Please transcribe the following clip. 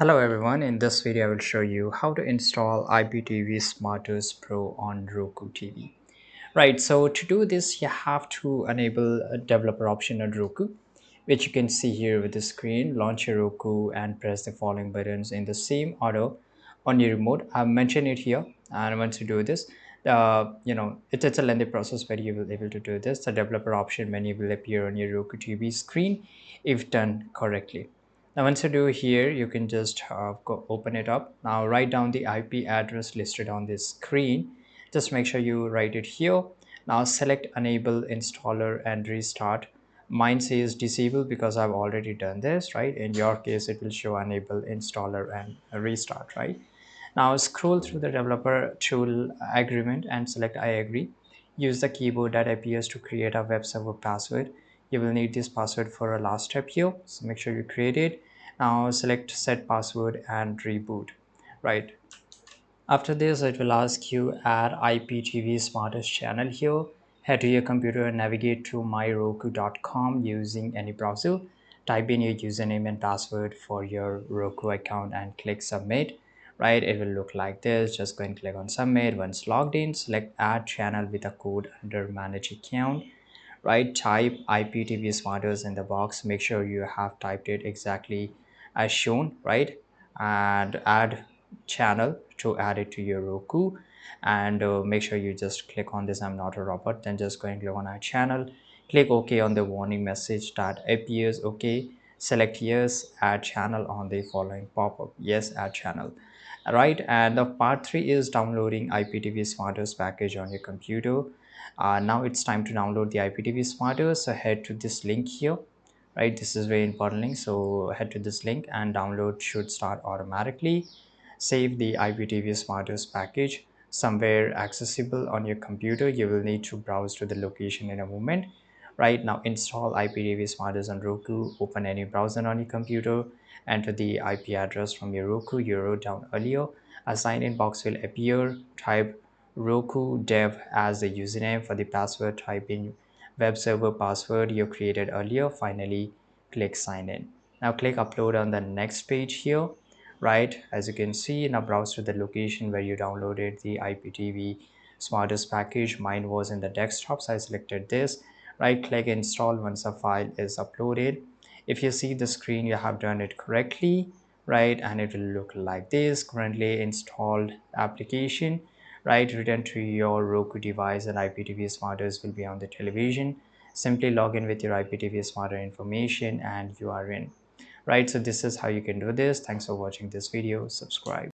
Hello everyone, in this video I will show you how to install Iptv Smarters Pro on Roku TV. Right, so to do this you have to enable a developer option on Roku, which you can see here with the screen. Launch your Roku and press the following buttons in the same order on your remote. I've mentioned it here, and once you do this, it's a lengthy process where you will be able to do this. The developer option menu will appear on your Roku TV screen if done correctly. Now once you do here, you can just go open it up. Now write down the IP address listed on this screen. Just make sure you write it here. Now select enable installer and restart. Mine says disable because I've already done this, right? In your case, it will show enable installer and restart, right? Now scroll through the developer tool agreement and select I agree. Use the keyboard that appears to create a web server password. You will need this password for a last step here, so make sure you create it. Now select set password and reboot, right? After this, it will ask you add IPTV smartest channel here. Head to your computer and navigate to myroku.com using any browser. Type in your username and password for your Roku account and click submit. Right, it will look like this. Just go and click on submit. Once logged in, select add channel with a code under manage account. Right, type IPTV smartest in the box. Make sure you have typed it exactly as shown, right? And add channel to add it to your Roku, and make sure you just click on this I'm not a robot, then just go and click on add channel. Click OK on the warning message that appears. OK, select yes, add channel on the following pop-up. Yes, add channel. Right, and the part 3 is downloading IPTV Smarters package on your computer. Now it's time to download the IPTV Smarters, so head to this link here. Right, this is very important link, so head to this link and download should start automatically. Save the IPTV Smarters package somewhere accessible on your computer. You will need to browse to the location in a moment. Right, now install IPTV Smarters on Roku. Open any browser on your computer. Enter the IP address from your Roku you wrote down earlier. A sign in box will appear. Type Roku dev as the username. For the password, type in web server password you created earlier. Finally, click sign in. Now click upload on the next page here. Right, as you can see, now browse to the location where you downloaded the IPTV Smartest package. Mine was in the desktop, so I selected this. Right click install once a file is uploaded. If you see the screen, you have done it correctly, right? And it will look like this. Currently installed application. Right, return to your Roku device and IPTV Smarters will be on the television. Simply log in with your IPTV Smarter information and you are in. Right, so this is how you can do this. Thanks for watching this video. Subscribe.